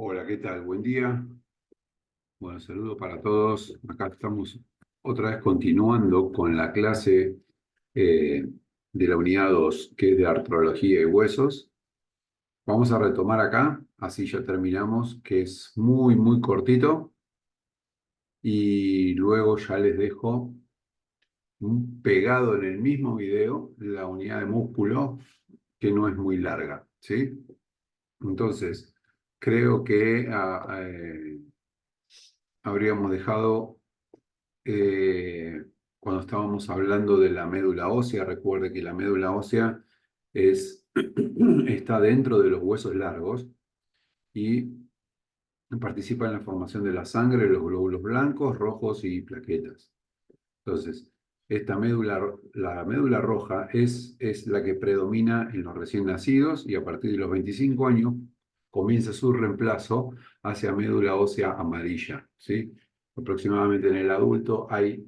Hola, ¿qué tal? Buen día. Bueno, saludo para todos. Acá estamos otra vez continuando con la clase de la unidad 2, que es de artrología y huesos. Vamos a retomar acá, así ya terminamos, que es muy, muy cortito. Y luego ya les dejo pegado en el mismo video la unidad de músculo, que no es muy larga, ¿sí? Entonces, creo que habríamos dejado eh, cuando estábamos hablando de la médula ósea. Recuerde que la médula ósea está dentro de los huesos largos y participa en la formación de la sangre, los glóbulos blancos, rojos y plaquetas. Entonces, la médula roja es la que predomina en los recién nacidos y a partir de los 25 años comienza su reemplazo hacia médula ósea amarilla, ¿sí? Aproximadamente en el adulto hay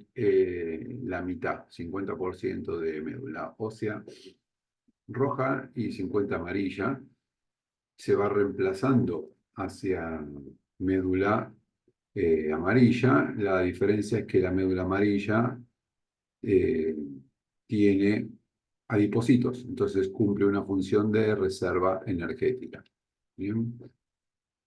la mitad, 50% de médula ósea roja y 50 amarilla. Se va reemplazando hacia médula amarilla. La diferencia es que la médula amarilla eh, tiene adipocitos, entonces cumple una función de reserva energética. Bien,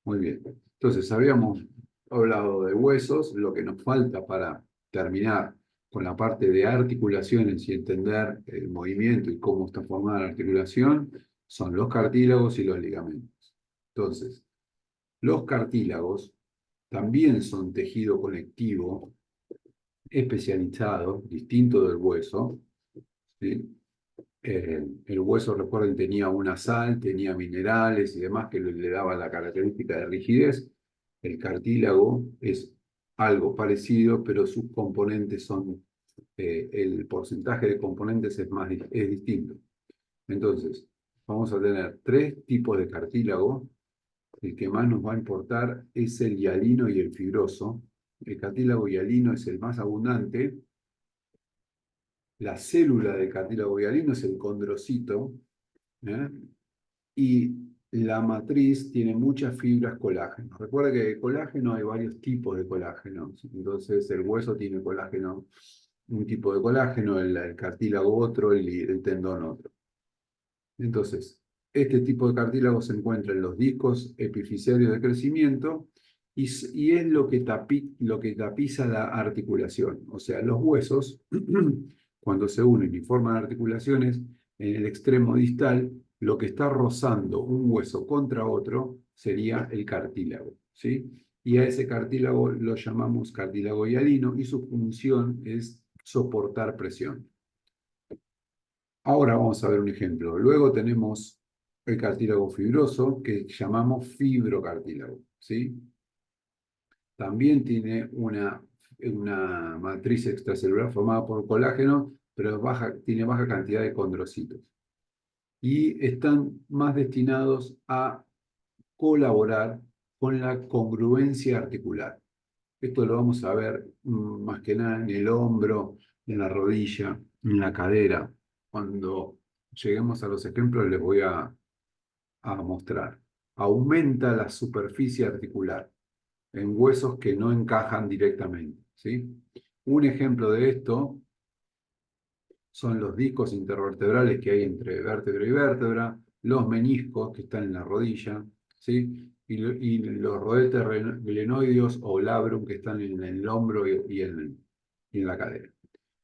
muy bien. Entonces, habíamos hablado de huesos. Lo que nos falta para terminar con la parte de articulaciones y entender el movimiento y cómo está formada la articulación son los cartílagos y los ligamentos. Entonces, los cartílagos también son tejido conectivo especializado, distinto del hueso, ¿sí? El hueso, recuerden, tenía una sal, tenía minerales y demás que le daban la característica de rigidez. El cartílago es algo parecido, pero sus componentes son, el porcentaje de componentes es distinto. Entonces, vamos a tener tres tipos de cartílago. El que más nos va a importar es el hialino y el fibroso. El cartílago hialino es el más abundante. La célula del cartílago hialino es el condrocito, ¿eh? Y la matriz tiene muchas fibras colágeno. Recuerda que de colágeno hay varios tipos de colágeno. Entonces, el hueso tiene colágeno, un tipo de colágeno, el cartílago otro, el tendón otro. Entonces, este tipo de cartílago se encuentra en los discos epifisiarios de crecimiento y es lo que tapiza la articulación. O sea, los huesos, cuando se unen y forman articulaciones, en el extremo distal, lo que está rozando un hueso contra otro sería el cartílago, ¿sí? Y a ese cartílago lo llamamos cartílago hialino y su función es soportar presión. Ahora vamos a ver un ejemplo. Luego tenemos el cartílago fibroso, que llamamos fibrocartílago, ¿sí? También tiene una matriz extracelular formada por colágeno, pero tiene baja cantidad de condrocitos. Y están más destinados a colaborar con la congruencia articular. Esto lo vamos a ver más que nada en el hombro, en la rodilla, en la cadera. Cuando lleguemos a los ejemplos les voy a mostrar. Aumenta la superficie articular en huesos que no encajan directamente, ¿sí? Un ejemplo de esto son los discos intervertebrales que hay entre vértebra y vértebra, los meniscos que están en la rodilla, ¿sí? Y los rodetes glenoideos o labrum que están en el hombro y en la cadera.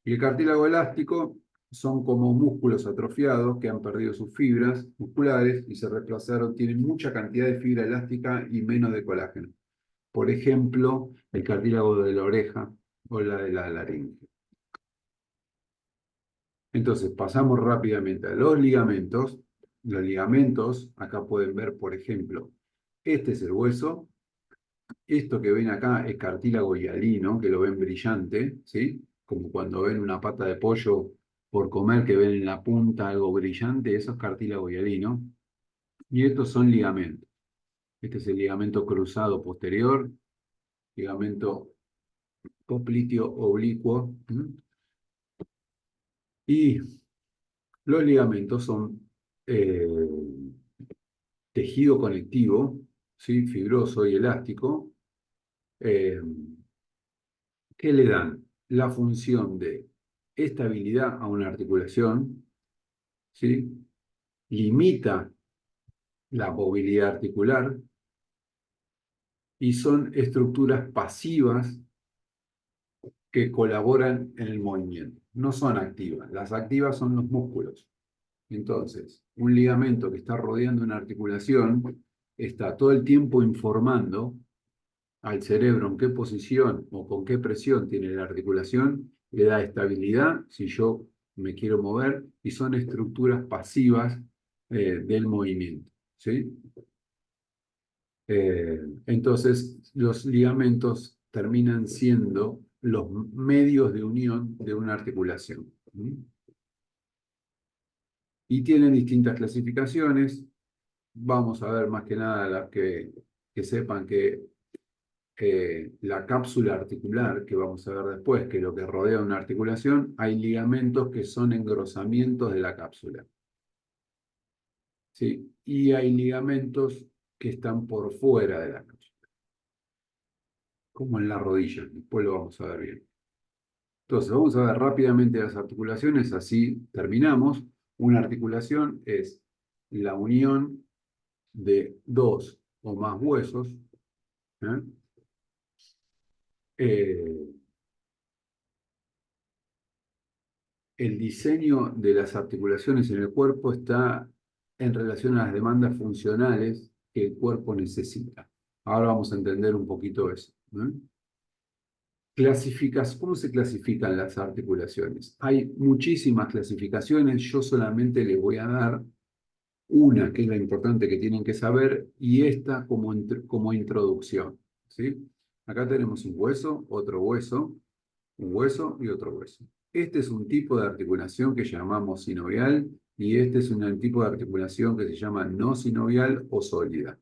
Y el cartílago elástico son como músculos atrofiados que han perdido sus fibras musculares y se reemplazaron, tienen mucha cantidad de fibra elástica y menos de colágeno. Por ejemplo, el cartílago de la oreja o la de la laringe. Entonces, pasamos rápidamente a los ligamentos. Los ligamentos, acá pueden ver, por ejemplo, este es el hueso. Esto que ven acá es cartílago hialino, que lo ven brillante, ¿sí? Como cuando ven una pata de pollo por comer, que ven en la punta algo brillante, eso es cartílago hialino. Y estos son ligamentos. Este es el ligamento cruzado posterior, ligamento popliteo oblicuo. Y los ligamentos son eh, tejido conectivo ¿sí? Fibroso y elástico, eh, que le dan la función de estabilidad a una articulación, ¿sí? Limita la movilidad articular y son estructuras pasivas que colaboran en el movimiento. No son activas. Las activas son los músculos. Entonces, un ligamento que está rodeando una articulación está todo el tiempo informando al cerebro en qué posición o con qué presión tiene la articulación, le da estabilidad si yo me quiero mover y son estructuras pasivas del movimiento. ¿Sí? Entonces, los ligamentos terminan siendo los medios de unión de una articulación. ¿Mm? Y tienen distintas clasificaciones. Vamos a ver más que nada las que sepan que la cápsula articular, que vamos a ver después, que es lo que rodea una articulación, hay ligamentos que son engrosamientos de la cápsula. ¿Sí? Y hay ligamentos que están por fuera de la cápsula, como en la rodilla. Después lo vamos a ver bien. Entonces, vamos a ver rápidamente las articulaciones, así terminamos. Una articulación es la unión de dos o más huesos. ¿Eh? Eh, el diseño de las articulaciones en el cuerpo está en relación a las demandas funcionales que el cuerpo necesita. Ahora vamos a entender un poquito eso. ¿Eh? ¿Cómo se clasifican las articulaciones? Hay muchísimas clasificaciones, yo solamente les voy a dar una, que es la importante que tienen que saber, y esta como introducción. ¿Sí? Acá tenemos un hueso y otro hueso. Este es un tipo de articulación que llamamos sinovial y este es un tipo de articulación que se llama no sinovial o sólida.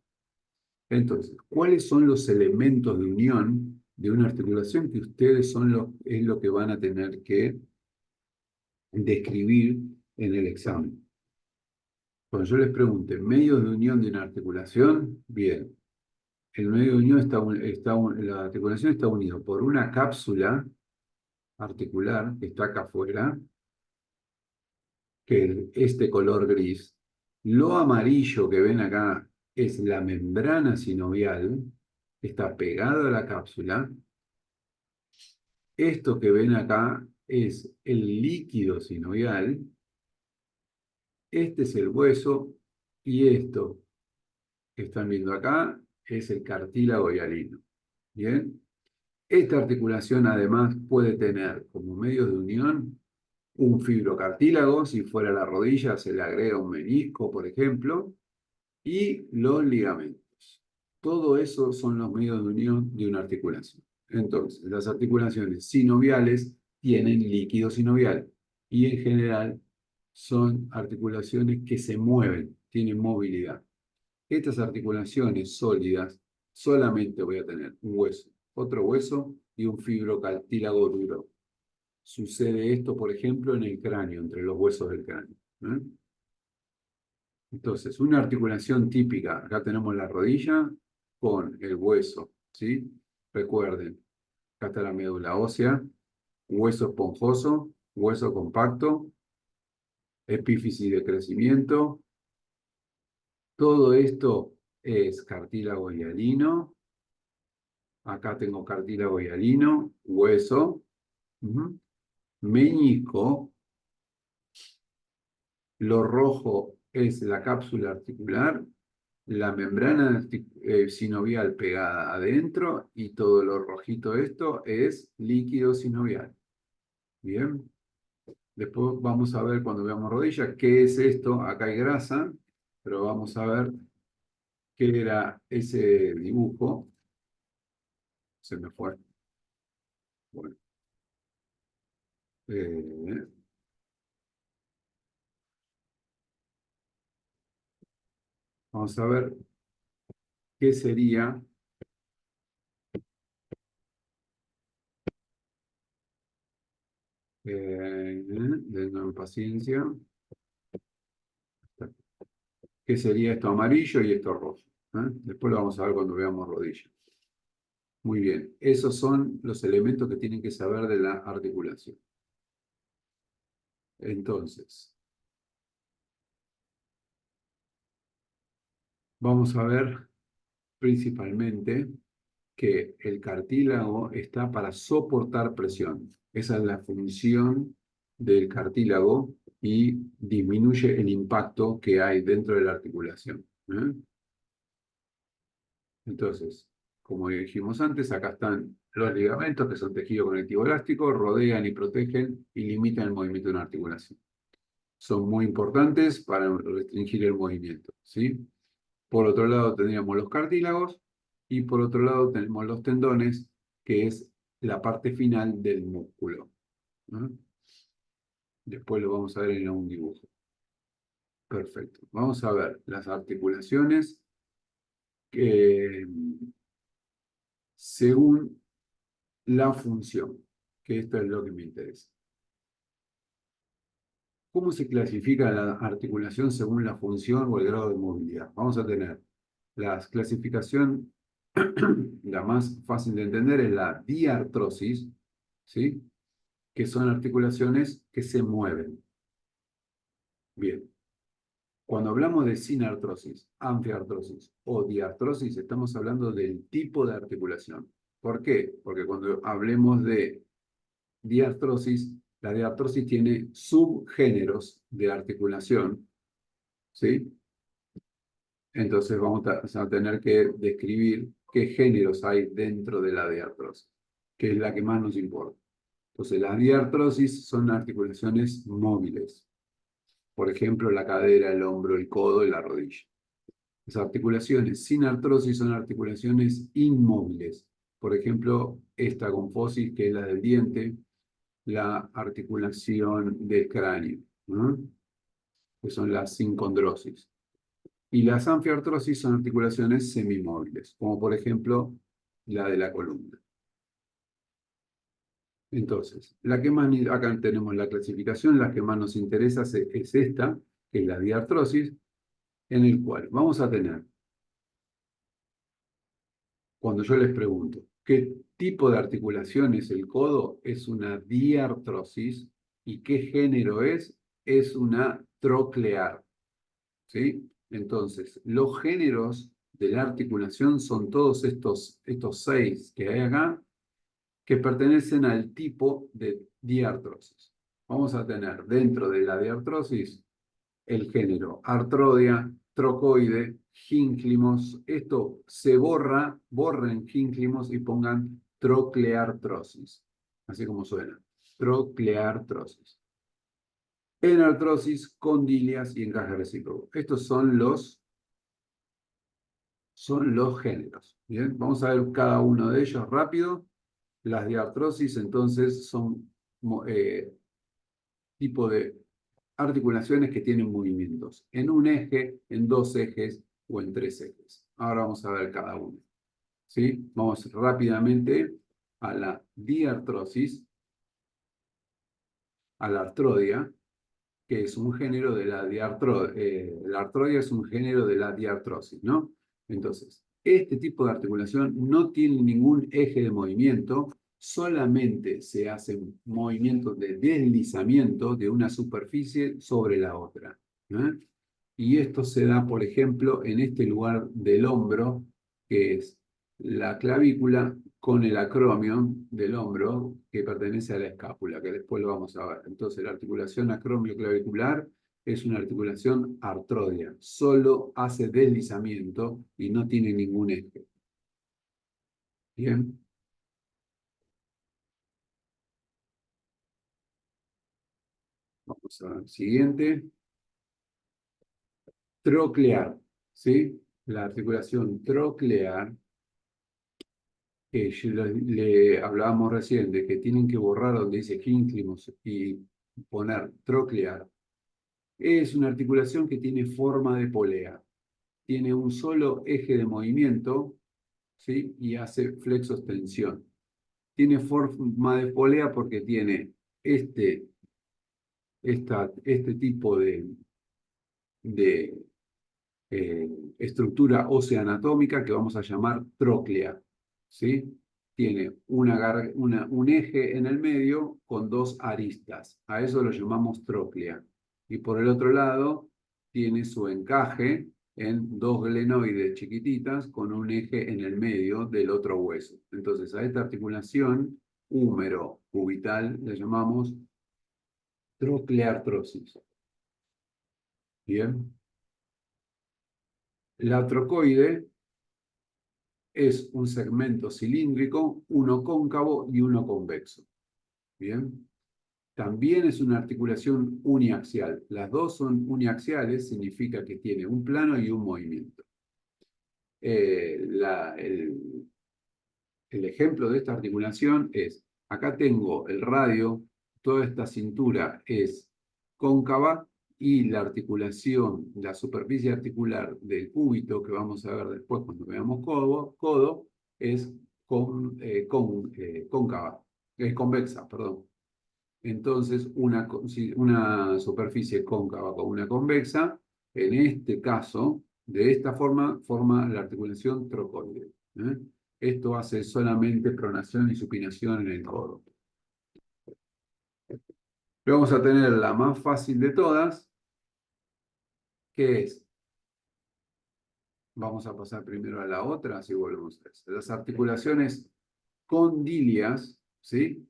Entonces, ¿cuáles son los elementos de unión de una articulación que ustedes es lo que van a tener que describir en el examen? Cuando yo les pregunte, medios de unión de una articulación, bien, el medio de unión la articulación está unido por una cápsula articular que está acá afuera, que es este color gris. Lo amarillo que ven acá es la membrana sinovial, que está pegada a la cápsula. Esto que ven acá es el líquido sinovial. Este es el hueso y esto que están viendo acá es el cartílago hialino. Bien. Esta articulación además puede tener como medios de unión un fibrocartílago, si fuera la rodilla se le agrega un menisco, por ejemplo, y los ligamentos. Todo eso son los medios de unión de una articulación. Entonces, las articulaciones sinoviales tienen líquido sinovial y en general son articulaciones que se mueven, tienen movilidad. Estas articulaciones sólidas solamente voy a tener un hueso, otro hueso y un fibrocartílago duro. Sucede esto, por ejemplo, en el cráneo, entre los huesos del cráneo. ¿Eh? Entonces, una articulación típica, acá tenemos la rodilla con el hueso, ¿sí? Recuerden, acá está la médula ósea, hueso esponjoso, hueso compacto, epífisis de crecimiento. Todo esto es cartílago hialino. Acá tengo cartílago hialino, hueso, meñisco. Lo rojo es la cápsula articular, la membrana sinovial pegada adentro y todo lo rojito esto es líquido sinovial. Bien. Después vamos a ver cuando veamos rodilla qué es esto. Acá hay grasa, pero vamos a ver qué era ese dibujo. Se me fue. Bueno, eh, vamos a ver qué sería. Denme paciencia. ¿Qué sería esto amarillo y esto rojo? Después lo vamos a ver cuando veamos rodilla. Muy bien, esos son los elementos que tienen que saber de la articulación. Entonces, vamos a ver principalmente que el cartílago está para soportar presión. Esa es la función del cartílago y disminuye el impacto que hay dentro de la articulación. Entonces, como dijimos antes, acá están los ligamentos, que son tejido conectivo elástico, rodean y protegen y limitan el movimiento de una articulación. Son muy importantes para restringir el movimiento, ¿sí? Por otro lado tendríamos los cartílagos y por otro lado tenemos los tendones, que es la parte final del músculo, ¿no? Después lo vamos a ver en un dibujo. Perfecto. Vamos a ver las articulaciones que, según la función, que esto es lo que me interesa. ¿Cómo se clasifica la articulación según la función o el grado de movilidad? Vamos a tener la clasificación, la más fácil de entender es la diartrosis, ¿sí? Que son articulaciones que se mueven. Bien, cuando hablamos de sinartrosis, anfiartrosis o diartrosis, estamos hablando del tipo de articulación. ¿Por qué? Porque cuando hablemos de diartrosis, la diartrosis tiene subgéneros de articulación, ¿sí? Entonces vamos a tener que describir qué géneros hay dentro de la diartrosis, que es la que más nos importa. Entonces, las diartrosis son articulaciones móviles. Por ejemplo, la cadera, el hombro, el codo y la rodilla. Las articulaciones sin artrosis son articulaciones inmóviles. Por ejemplo, esta confosis, que es la del diente, la articulación del cráneo, ¿no? Que son las sincondrosis. Y las anfiartrosis son articulaciones semimóviles, como por ejemplo la de la columna. Entonces, la que más, acá tenemos la clasificación, la que más nos interesa es esta, que es la diartrosis, en el cual vamos a tener, cuando yo les pregunto, ¿qué tipo de articulación es el codo? Es una diartrosis. ¿Y qué género es? Es una troclear, ¿sí? Entonces, los géneros de la articulación son todos estos 6 que hay acá, que pertenecen al tipo de diartrosis. Vamos a tener dentro de la diartrosis el género artrodia, trocoide, gínclimos. Esto se borren gínclimos y pongan trocleartrosis, así como suena, trocleartrosis. Enartrosis, condilias y encaje recíproco. Estos son los géneros. Bien, vamos a ver cada uno de ellos rápido. Las diartrosis entonces son tipo de articulaciones que tienen movimientos en un eje, en 2 ejes o en 3 ejes. Ahora vamos a ver cada uno, ¿sí? Vamos rápidamente a la diartrosis, a la artrodia, que es un género de la la artrodia es un género de la diartrosis, ¿no? Entonces, este tipo de articulación no tiene ningún eje de movimiento, solamente se hacen movimientos de deslizamiento de una superficie sobre la otra, ¿eh? Y esto se da, por ejemplo, en este lugar del hombro, que es la clavícula con el acromio del hombro, que pertenece a la escápula, que después lo vamos a ver. Entonces, la articulación acromio-clavicular es una articulación artrodia, solo hace deslizamiento y no tiene ningún eje. Bien, vamos al siguiente. Troclear, ¿sí? La articulación troclear, que le hablábamos recién de que tienen que borrar donde dice ínclimos y poner troclear, es una articulación que tiene forma de polea. Tiene un solo eje de movimiento, ¿sí? Y hace flexo-extensión. Tiene forma de polea porque tiene este tipo de estructura ósea anatómica que vamos a llamar tróclea, ¿sí? Tiene un eje en el medio con dos aristas. A eso lo llamamos tróclea. Y por el otro lado, tiene su encaje en dos glenoides chiquititas con un eje en el medio del otro hueso. Entonces, a esta articulación húmero-cubital le llamamos trocleartrosis. Bien. La trocoide es un segmento cilíndrico, uno cóncavo y uno convexo. Bien. También es una articulación uniaxial. Las dos son uniaxiales, significa que tiene un plano y un movimiento. El ejemplo de esta articulación es, acá tengo el radio, toda esta cintura es cóncava y la articulación, la superficie articular del cúbito, que vamos a ver después cuando veamos codo es cóncava, es convexa, perdón. Entonces, una superficie cóncava con una convexa, en este caso, de esta forma, forma la articulación trocoide. ¿Eh? Esto hace solamente pronación y supinación en el codo. Luego vamos a tener la más fácil de todas, que es, vamos a pasar primero a la otra, así volvemos a eso. Las articulaciones condilias, ¿sí?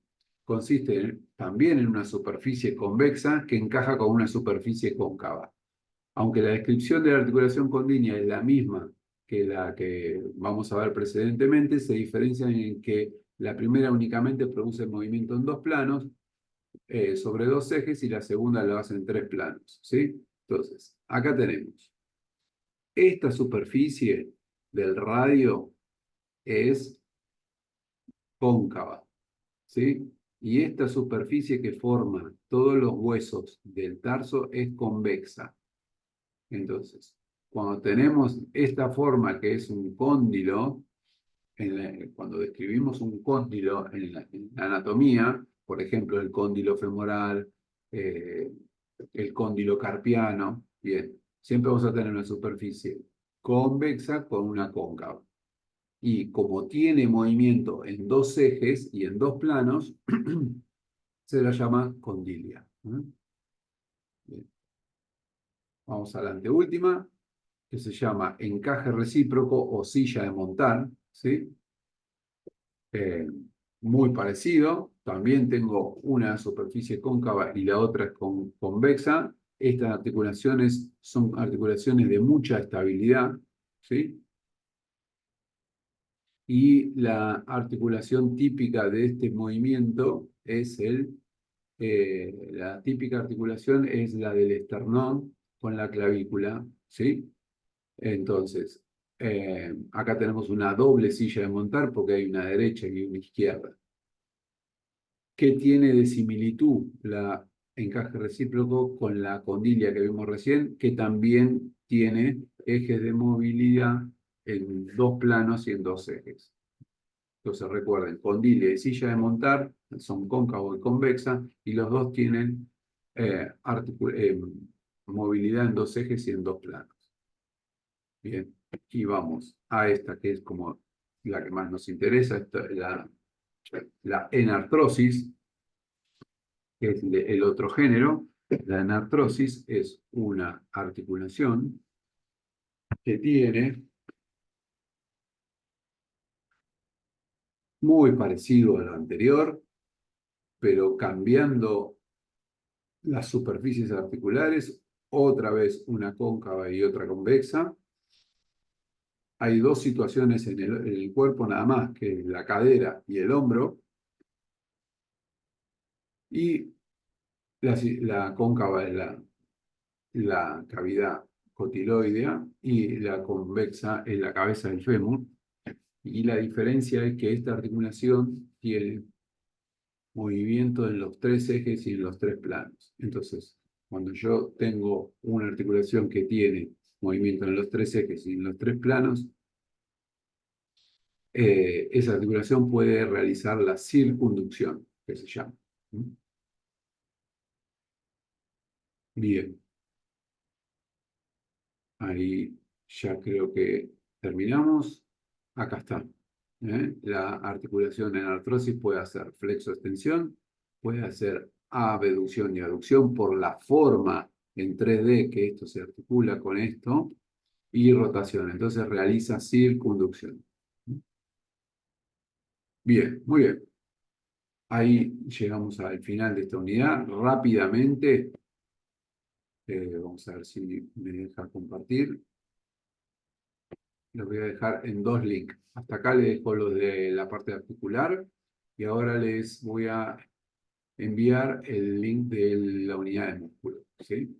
Consisten también en una superficie convexa que encaja con una superficie cóncava. Aunque la descripción de la articulación condílea es la misma que la que vamos a ver precedentemente, se diferencian en que la primera únicamente produce movimiento en dos planos, sobre dos ejes, y la segunda lo hace en tres planos, ¿sí? Entonces, acá tenemos esta superficie del radio es cóncava, ¿sí? Y esta superficie que forma todos los huesos del tarso es convexa. Entonces, cuando tenemos esta forma que es un cóndilo, cuando describimos un cóndilo en la anatomía, por ejemplo, el cóndilo femoral, eh, el cóndilo carpiano, bien, siempre vamos a tener una superficie convexa con una cóncava. Y como tiene movimiento en dos ejes y en dos planos, se la llama condilia. Bien. Vamos a la anteúltima, que se llama encaje recíproco o silla de montar, ¿sí? Eh, Muy parecido. También tengo una superficie cóncava y la otra es convexa. Estas articulaciones son articulaciones de mucha estabilidad, ¿sí? Y la articulación típica de este movimiento es la típica articulación es la del esternón con la clavícula, ¿sí? Entonces, acá tenemos una doble silla de montar porque hay una derecha y una izquierda. ¿Qué tiene de similitud la encaje recíproco con la condilia que vimos recién? Que también tiene ejes de movilidad en dos planos y en dos ejes. Entonces recuerden, condilia y silla de montar son cóncavo y convexa y los dos tienen eh, eh, movilidad en dos ejes y en dos planos. Bien, y vamos a esta que es como la que más nos interesa, la enartrosis, que es el otro género. La enartrosis es una articulación que tiene muy parecido a lo anterior, pero cambiando las superficies articulares, otra vez una cóncava y otra convexa. Hay dos situaciones en el cuerpo nada más, que es la cadera y el hombro, y la cóncava es la cavidad cotiloidea y la convexa es la cabeza del fémur. Y la diferencia es que esta articulación tiene movimiento en los tres ejes y en los tres planos. Entonces, cuando yo tengo una articulación que tiene movimiento en los tres ejes y en los tres planos, esa articulación puede realizar la circunducción, que se llama. ¿Mm? Bien, ahí ya creo que terminamos. Acá está. La articulación en artrosis puede hacer flexo-extensión, puede hacer abducción y aducción por la forma en 3D que esto se articula con esto, y rotación. Entonces realiza circunducción. Bien, muy bien. Ahí llegamos al final de esta unidad. Rápidamente, vamos a ver si me deja compartir. Los voy a dejar en dos links. Hasta acá les dejo los de la parte articular y ahora les voy a enviar el link de la unidad de músculo, ¿sí?